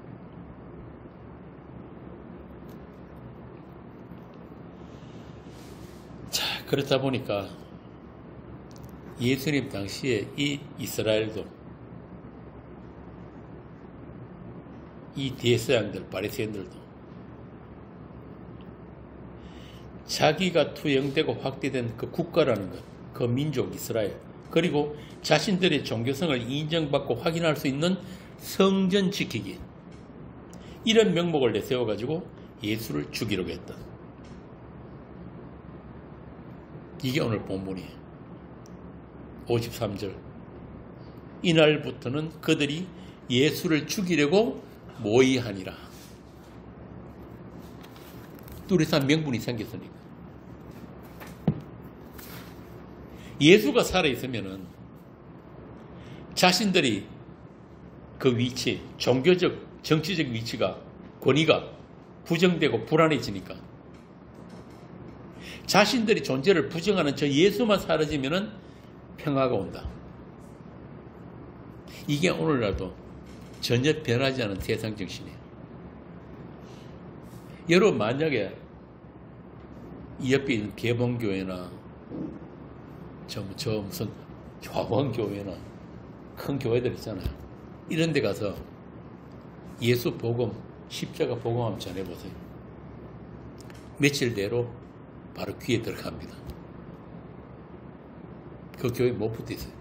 자, 그렇다 보니까 예수님 당시에 이 이스라엘도 이 대제사장들, 바리새인들도 자기가 투영되고 확대된 그 국가라는 것, 그 민족 이스라엘, 그리고 자신들의 종교성을 인정받고 확인할 수 있는 성전 지키기, 이런 명목을 내세워가지고 예수를 죽이려고 했다. 이게 오늘 본문이에요. 53절. 이날부터는 그들이 예수를 죽이려고 모의하니라. 뚜렷한 명분이 생겼으니까. 예수가 살아있으면은 자신들이 그 위치, 종교적, 정치적 위치가, 권위가 부정되고 불안해지니까 자신들이 존재를 부정하는 저 예수만 사라지면은 평화가 온다. 이게 오늘날도 전혀 변하지 않은 세상 정신이에요. 여러분 만약에 이 옆에 있는 개봉교회나 저 무슨 화원교회나 큰 교회들 있잖아요. 이런 데 가서 예수 복음, 십자가 복음 한번 전해보세요. 며칠 내로 바로 귀에 들어갑니다. 그 교회 못 붙어 있어요.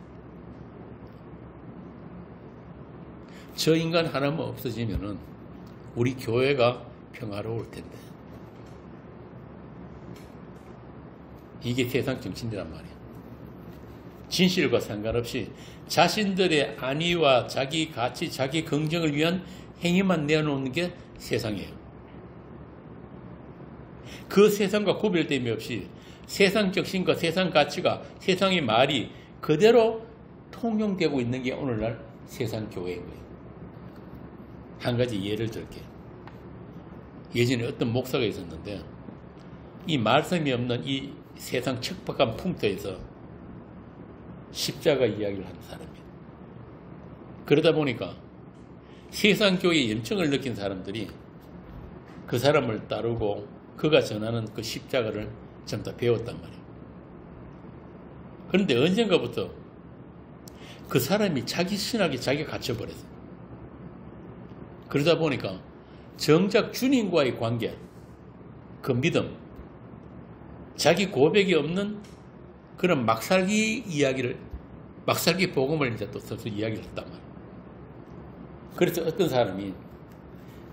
저 인간 하나만 없어지면은 우리 교회가 평화로울 텐데. 이게 세상 정신이란 말이에요. 진실과 상관없이 자신들의 안위와 자기 가치, 자기 긍정을 위한 행위만 내어놓는 게 세상이에요. 그 세상과 구별됨이 없이 세상 정신과 세상 가치가, 세상의 말이 그대로 통용되고 있는 게 오늘날 세상 교회인 거예요. 한 가지 예를 들게. 예전에 어떤 목사가 있었는데 이 말씀이 없는 이 세상 척박한 풍토에서 십자가 이야기를 하는 사람이에요. 그러다 보니까 세상 교회의 염증을 느낀 사람들이 그 사람을 따르고 그가 전하는 그 십자가를 전부 다 배웠단 말이에요. 그런데 언젠가부터 그 사람이 자기 신학에 자기가 갇혀버렸어요. 그러다 보니까 정작 주님과의 관계, 그 믿음, 자기 고백이 없는 그런 막살기 이야기를, 막살기 복음을 이제 또 써서 이야기를 했단 말이에요. 그래서 어떤 사람이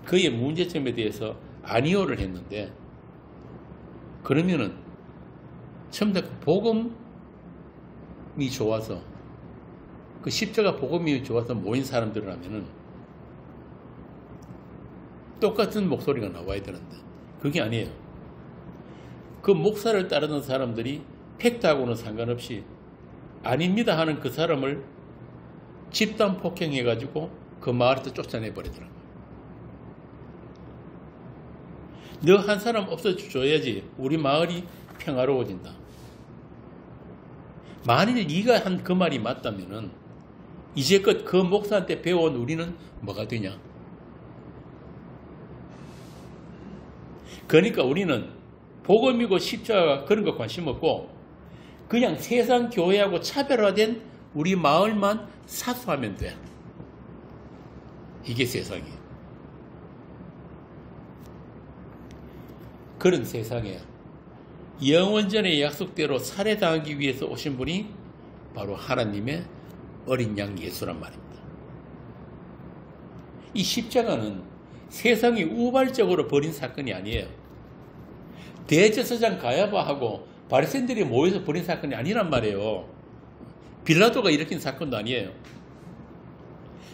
그의 문제점에 대해서 아니오를 했는데, 그러면은 전부 다 그 복음이 좋아서, 그 십자가 복음이 좋아서 모인 사람들이라면은 똑같은 목소리가 나와야 되는데 그게 아니에요. 그 목사를 따르는 사람들이 팩트하고는 상관없이 아닙니다 하는 그 사람을 집단 폭행해가지고 그 마을에서 쫓아내버리더라고요. 너 한 사람 없어줘야지 우리 마을이 평화로워진다. 만일 네가 한 그 말이 맞다면은 이제껏 그 목사한테 배워온 우리는 뭐가 되냐? 그러니까 우리는 복음이고 십자가 그런 거 관심 없고 그냥 세상 교회하고 차별화된 우리 마을만 사수하면 돼. 이게 세상이에요. 그런 세상에 영원전의 약속대로 살해당하기 위해서 오신 분이 바로 하나님의 어린 양 예수란 말입니다. 이 십자가는 세상이 우발적으로 벌인 사건이 아니에요. 대제사장 가야바하고 바리새인들이 모여서 벌인 사건이 아니란 말이에요. 빌라도가 일으킨 사건도 아니에요.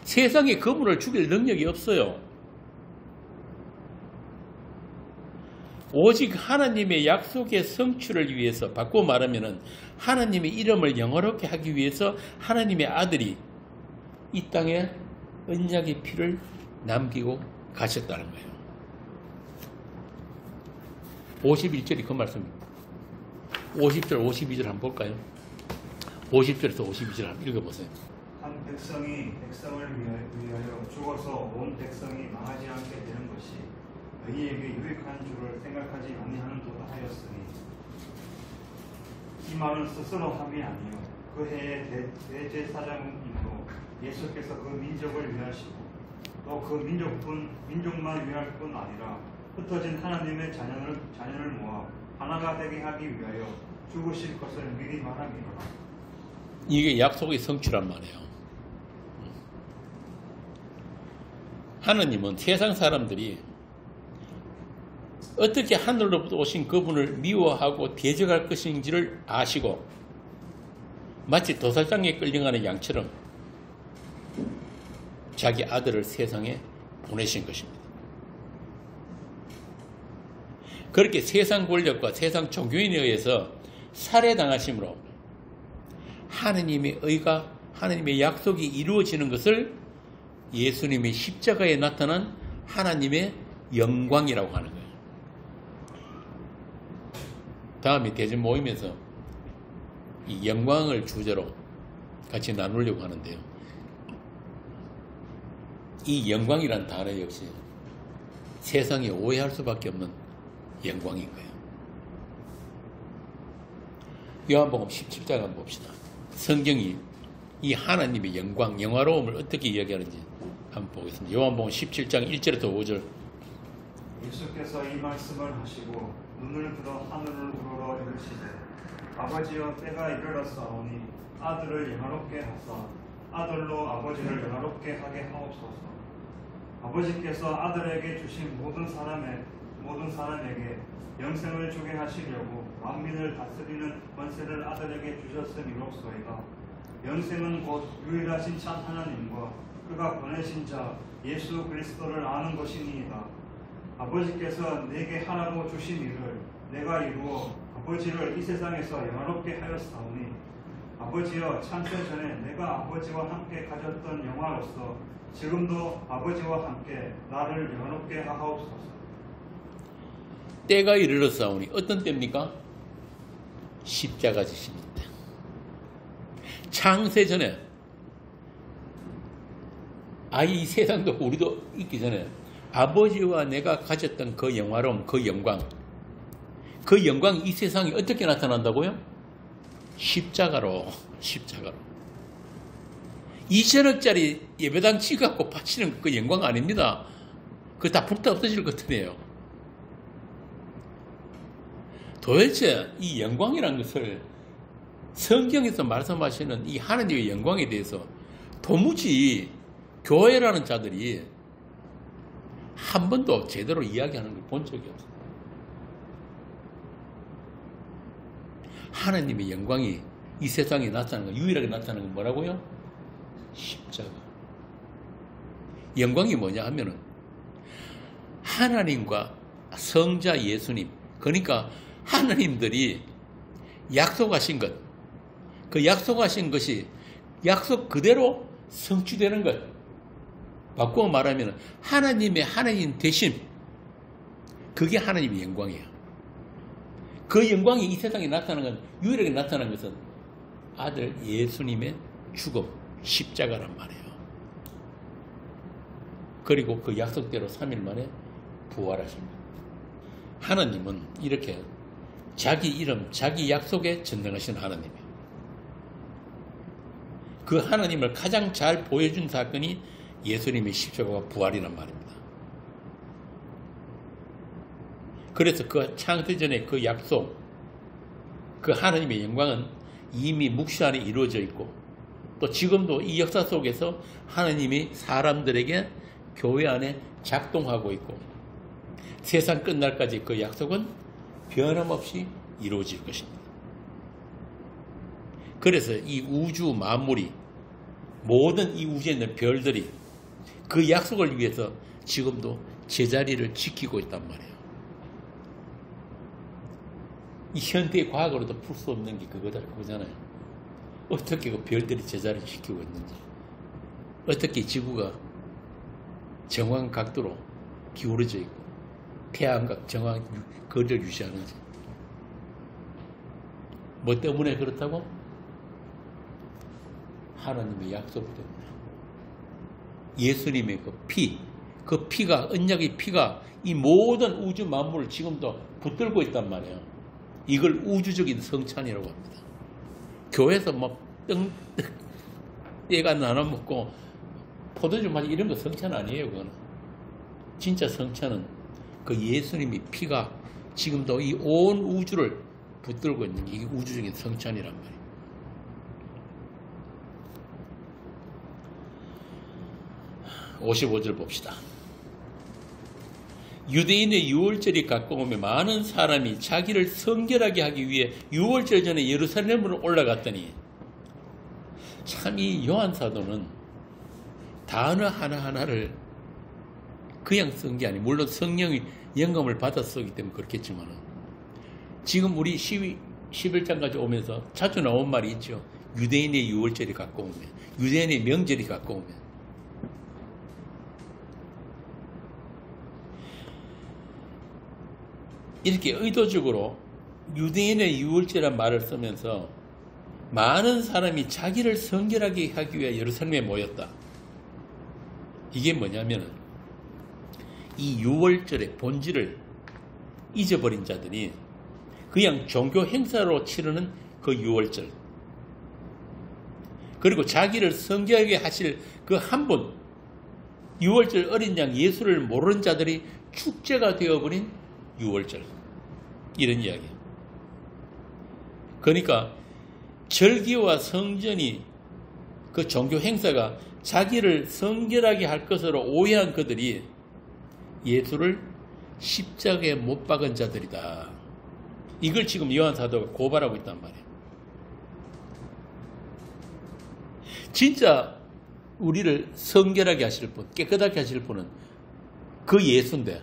세상에 그분을 죽일 능력이 없어요. 오직 하나님의 약속의 성취를 위해서, 바꾸어 말하면 하나님의 이름을 영화롭게 하기 위해서 하나님의 아들이 이 땅에 언약의 피를 남기고 가셨다는 거예요. 51절이 그 말씀입니다. 50절, 52절 한번 볼까요? 50절에서 52절 한번 읽어보세요. 한 백성이 백성을 위하여 죽어서 온 백성이 망하지 않게 되는 것이 너희에게 유익한 줄을 생각하지 아니하는도다 하였으니, 이 말은 스스로 함이 아니요 그 해의 대제사장님으로 예수께서 그 민족을 위하시고 또 그 민족만 위할 뿐 아니라 흩어진 하나님의 자녀를 모아 하나가 되게 하기 위하여 죽으실 것을 미리 말함이로라. 이게 약속의 성취란 말이에요. 하나님은 세상 사람들이 어떻게 하늘로부터 오신 그분을 미워하고 대적할 것인지를 아시고 마치 도살장에 끌려가는 양처럼 자기 아들을 세상에 보내신 것입니다. 그렇게 세상 권력과 세상 종교인에 의해서 살해당하심으로 하느님의 의가, 하느님의 약속이 이루어지는 것을 예수님이 십자가에 나타난 하나님의 영광이라고 하는 거예요. 다음에 대전 모임에서 이 영광을 주제로 같이 나누려고 하는데요. 이 영광이란 단어 역시 세상이 오해할 수밖에 없는 영광인 거예요. 요한복음 17장 한번 봅시다. 성경이 이 하나님의 영광, 영화로움을 어떻게 이야기하는지 한번 보겠습니다. 요한복음 17장 1절부터 5절. 예수께서 이 말씀을 하시고 눈을 들어 하늘을 우러러 이르시되 아버지여 때가 이르렀사오니 아들을 영화롭게 하사 아들로 아버지를 영화롭게 하게 하옵소서. 아버지께서 아들에게 주신 모든 사람에게 영생을 주게 하시려고 만민을 다스리는 권세를 아들에게 주셨음이로소이다. 영생은 곧 유일하신 참 하나님과 그가 보내신 자 예수 그리스도를 아는 것이니이다. 아버지께서 내게 하라고 주신 일을 내가 이루어 아버지를 이 세상에서 영화롭게 하였사오니 아버지여 창세 전에 내가 아버지와 함께 가졌던 영화로서 지금도 아버지와 함께 나를 영화롭게 하옵소서. 때가 이르렀사오니 어떤 때입니까? 십자가 지십니다. 창세 전에 이 세상도 우리도 있기 전에 아버지와 내가 가졌던 그 영화로움, 그 영광이 이 세상에 어떻게 나타난다고요? 십자가로. 2천억짜리 예배당 치갖고 바치는 그 영광 아닙니다. 그거 다 불타 없어질 것 같으네요. 도대체 이 영광이라는 것을 성경에서 말씀하시는 이 하나님의 영광에 대해서 도무지 교회라는 자들이 한 번도 제대로 이야기하는 걸 본 적이 없어요. 하나님의 영광이 이 세상에 나타나는 거, 유일하게 나타나는 건 뭐라고요? 십자가. 영광이 뭐냐 하면은 하나님과 성자 예수님, 그러니까 하나님들이 약속하신 것, 그 약속하신 것이 약속 그대로 성취되는 것. 바꾸어 말하면 하나님의 하나님 되심, 그게 하나님의 영광이에요. 그 영광이 이 세상에 나타나는 건, 유일하게 나타나는 것은 아들 예수님의 죽음, 십자가란 말이에요. 그리고 그 약속대로 3일 만에 부활하십니다. 하나님은 이렇게 자기 이름, 자기 약속에 전능하신 하나님이에요. 그 하나님을 가장 잘 보여준 사건이 예수님의 십자가와 부활이란 말입니다. 그래서 그 창세전의 그 약속, 그 하나님의 영광은 이미 묵시 안에 이루어져 있고, 또 지금도 이 역사 속에서 하나님이 사람들에게 교회 안에 작동하고 있고, 세상 끝날까지 그 약속은 변함없이 이루어질 것입니다. 그래서 이 우주 만물이, 모든 이 우주에 있는 별들이 그 약속을 위해서 지금도 제자리를 지키고 있단 말이에요. 이 현대의 과학으로도 풀 수 없는 게 그거잖아요. 어떻게 그 별들이 제자리를 지키고 있는지, 어떻게 지구가 정확한 각도로 기울어져 있고 태양과 정확한 거리를 유지하는지. 뭐 때문에 그렇다고? 하나님의 약속 때문에. 예수님의 그 피가, 언약의 피가 이 모든 우주 만물을 지금도 붙들고 있단 말이에요. 이걸 우주적인 성찬이라고 합니다. 교회에서 때가 나눠 먹고 포도주 마시고 이런 거 성찬 아니에요. 그거는 진짜 성찬은 그 예수님의 피가 지금도 이 온 우주를 붙들고 있는 게 이게 우주적인 성찬이란 말이에요. (55절) 봅시다. 유대인의 유월절이 가까우면 많은 사람이 자기를 성결하게 하기 위해 유월절 전에 예루살렘으로 올라갔더니, 참 이 요한 사도는 단어 하나하나를 그냥 쓴 게 아니에요. 물론 성령이 영감을 받아 쓰기 때문에 그렇겠지만 지금 우리 11장까지 오면서 자주 나온 말이 있죠. 유대인의 유월절이 가까우면, 유대인의 명절이 가까우면. 이렇게 의도적으로 유대인의 유월절이라는 말을 쓰면서 많은 사람이 자기를 성결하게 하기 위해 예루살렘에 모였다. 이게 뭐냐면 이 유월절의 본질을 잊어버린 자들이 그냥 종교 행사로 치르는 그 유월절, 그리고 자기를 성결하게 하실 그 한 분, 유월절 어린 양 예수를 모르는 자들이 축제가 되어버린 유월절, 이런 이야기예요. 그러니까 절기와 성전이, 그 종교 행사가 자기를 성결하게 할 것으로 오해한 그들이 예수를 십자가에 못 박은 자들이다. 이걸 지금 요한 사도가 고발하고 있단 말이에요. 진짜 우리를 성결하게 하실 분, 깨끗하게 하실 분은 그 예수인데,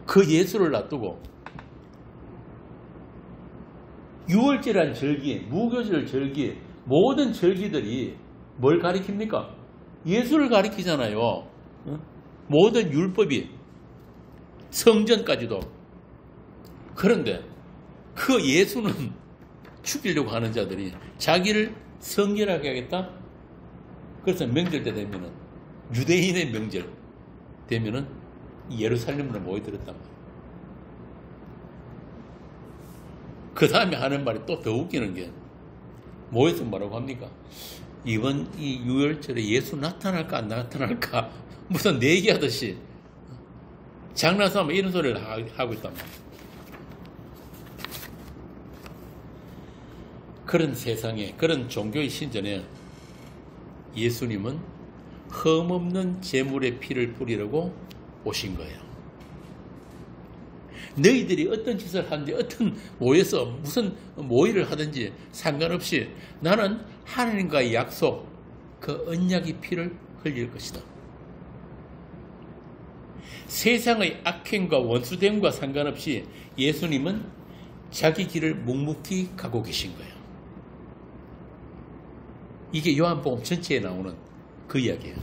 그 예수를 놔두고 유월절이라는 절기, 무교절 절기, 모든 절기들이 뭘 가리킵니까? 예수를 가리키잖아요. 모든 율법이, 성전까지도. 그런데 그 예수는 죽이려고 하는 자들이 자기를 성결하게 하겠다? 그래서 명절 때 되면은, 유대인의 명절 되면은 예루살렘으로 모여들었단 말이에요. 그 다음에 하는 말이 또 더 웃기는 게, 모여서 뭐라고 합니까? 이번 이 유월절에 예수 나타날까 안 나타날까 무슨 내기하듯이 장난삼아 이런 소리를 하고 있단 말이에요. 그런 세상에, 그런 종교의 신전에 예수님은 흠없는 제물의 피를 뿌리려고 오신 거예요. 너희들이 어떤 짓을 하든지, 어떤 모여서 무슨 모의를 하든지 상관없이 나는 하나님과의 약속, 그 언약의 피를 흘릴 것이다. 세상의 악행과 원수됨과 상관없이 예수님은 자기 길을 묵묵히 가고 계신 거예요. 이게 요한복음 전체에 나오는 그 이야기예요.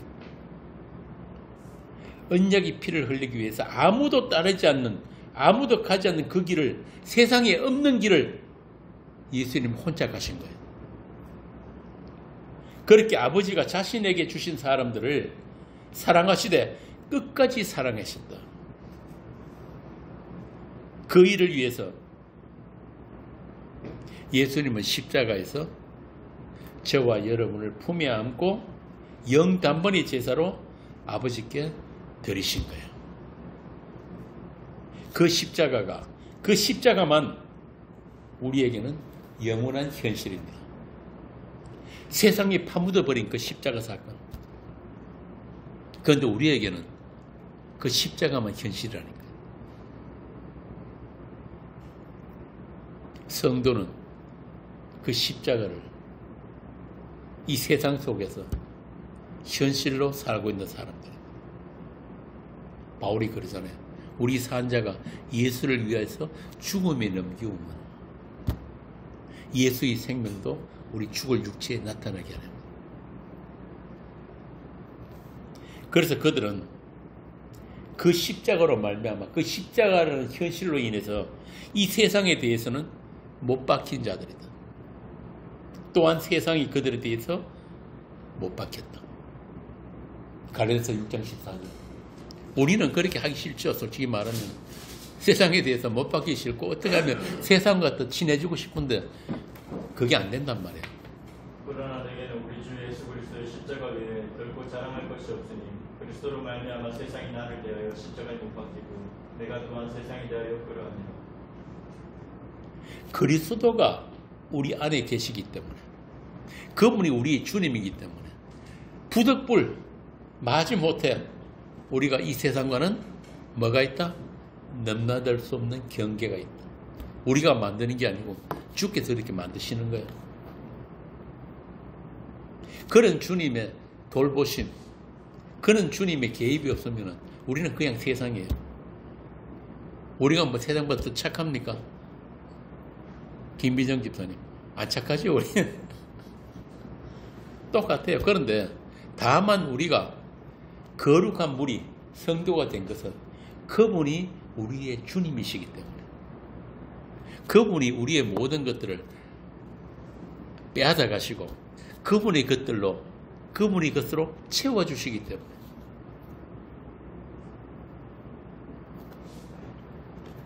언약의 피를 흘리기 위해서 아무도 따르지 않는, 아무도 가지 않는 그 길을, 세상에 없는 길을 예수님 혼자 가신 거예요. 그렇게 아버지가 자신에게 주신 사람들을 사랑하시되 끝까지 사랑하신다. 그 일을 위해서 예수님은 십자가에서 저와 여러분을 품에 안고 영단번의 제사로 아버지께 드리신 거예요. 그 십자가만 우리에게는 영원한 현실입니다. 세상에 파묻어버린 그 십자가 사건. 그런데 우리에게는 그 십자가만 현실이라니까. 성도는 그 십자가를 이 세상 속에서 현실로 살고 있는 사람들. 바울이 그러잖아요. 우리 산자가 예수를 위해서 죽음에 넘기우면 예수의 생명도 우리 죽을 육체에 나타나게 하는. 그래서 그들은 그 십자가로 말미암아, 그 십자가라는 현실로 인해서 이 세상에 대해서는 못 박힌 자들이다. 또한 세상이 그들에 대해서 못 박혔다. 갈라디아서 6장 14절. 우리는 그렇게 하기 싫죠. 솔직히 말하면 세상에 대해서 못 박기 싫고 어떻게 하면 세상과 더 친해지고 싶은데 그게 안 된단 말이에요. 그러나 내게는 우리 주 예수 그리스도의 십자가 외에 결코 자랑할 것이 없으니 그리스도로 말미암아 세상이 나를 대하여 십자가에 못 박히고 내가 또한 세상에 대하여 그러하니라. 그리스도가 우리 안에 계시기 때문에, 그분이 우리의 주님이기 때문에 부득불 마지못해 우리가 이 세상과는 뭐가 있다? 넘나들 수 없는 경계가 있다. 우리가 만드는 게 아니고 주께서 이렇게 만드시는 거예요. 그런 주님의 돌보심, 그는 주님의 개입이 없으면 우리는 그냥 세상이에요. 우리가 뭐 세상보다 더 착합니까? 김비정 집사님, 안 착하죠 우리는? 똑같아요. 그런데 다만 우리가 거룩한 물이 성도가 된 것은 그분이 우리의 주님이시기 때문에, 그분이 우리의 모든 것들을 빼앗아 가시고 그분의 것들로, 그분의 것으로 채워주시기 때문에,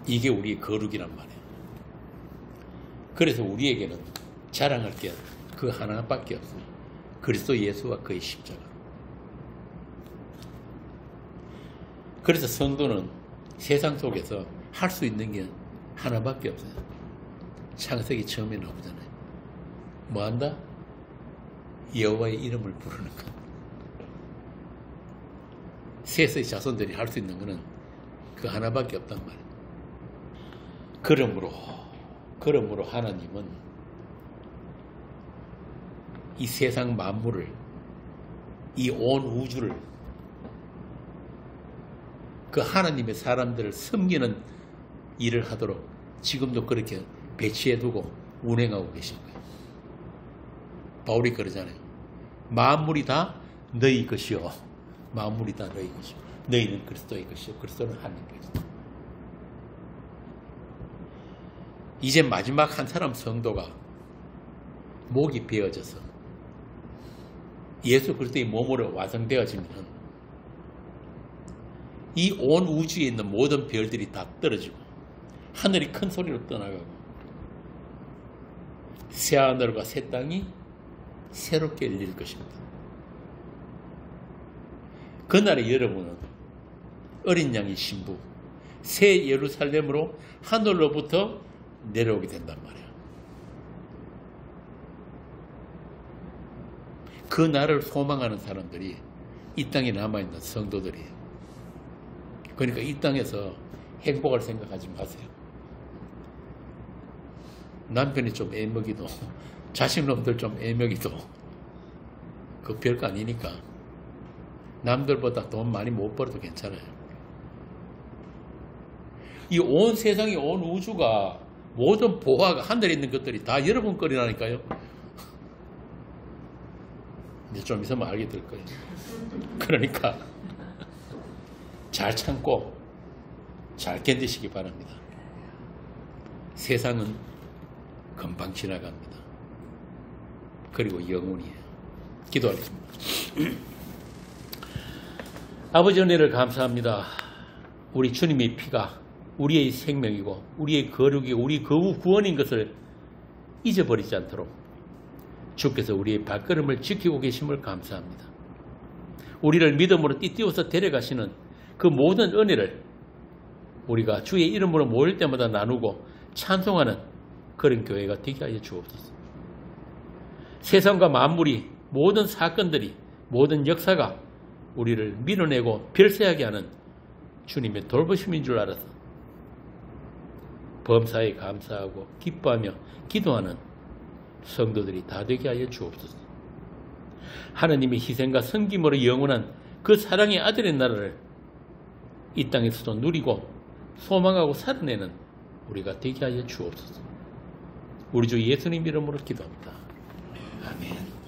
이게 우리의 거룩이란 말이에요. 그래서 우리에게는 자랑할 게 그 하나밖에 없어요. 그리스도 예수와 그의 십자가. 그래서 성도는 세상 속에서 할 수 있는 게 하나밖에 없어요. 창세기 처음에 나오잖아요. 뭐 한다? 여호와의 이름을 부르는 것. 셋의 자손들이 할 수 있는 것은 그 하나밖에 없단 말이에요. 그러므로 하나님은 이 세상 만물을, 이 온 우주를 그 하나님의 사람들을 섬기는 일을 하도록 지금도 그렇게 배치해두고 운행하고 계신 거예요. 바울이 그러잖아요. 만물이 다 너희 것이요. 만물이 다 너희 것이요. 너희는 그리스도의 것이요. 그리스도는 하나님의 것이다. 이제 마지막 한 사람 성도가 목이 베어져서 예수 그리스도의 몸으로 완성되어지면 이 온 우주에 있는 모든 별들이 다 떨어지고 하늘이 큰 소리로 떠나가고 새하늘과 새 땅이 새롭게 열릴 것입니다. 그날에 여러분은 어린 양의 신부 새 예루살렘으로 하늘로부터 내려오게 된단 말이에요. 그 날을 소망하는 사람들이 이 땅에 남아있는 성도들이에요. 그러니까 이 땅에서 행복할 생각하지 마세요. 남편이 좀 애먹이도, 자식놈들 좀 애먹이도 그 별거 아니니까 남들보다 돈 많이 못 벌어도 괜찮아요. 이 온 세상이, 온 우주가, 모든 보화가 하늘에 있는 것들이 다 여러분 거리라니까요. 이제 좀 있으면 알게 될 거예요. 그러니까 잘 참고 잘 견디시기 바랍니다. 세상은 금방 지나갑니다. 그리고 영원이에요. 기도하겠습니다. 아버지 은혜를 감사합니다. 우리 주님의 피가 우리의 생명이고 우리의 거룩이고 우리 구원인 것을 잊어버리지 않도록 주께서 우리의 발걸음을 지키고 계심을 감사합니다. 우리를 믿음으로 띠띠워서 데려가시는 그 모든 은혜를 우리가 주의 이름으로 모일 때마다 나누고 찬송하는 그런 교회가 되게 하여 주옵소서. 세상과 만물이, 모든 사건들이, 모든 역사가 우리를 밀어내고 별세하게 하는 주님의 돌보심인 줄 알아서 범사에 감사하고 기뻐하며 기도하는 성도들이 다 되게 하여 주옵소서. 하나님의 희생과 섬김으로 영원한 그 사랑의 아들의 나라를 이 땅에서도 누리고 소망하고 살아내는 우리가 되게 하여 주옵소서. 우리 주 예수님 이름으로 기도합니다. 아멘.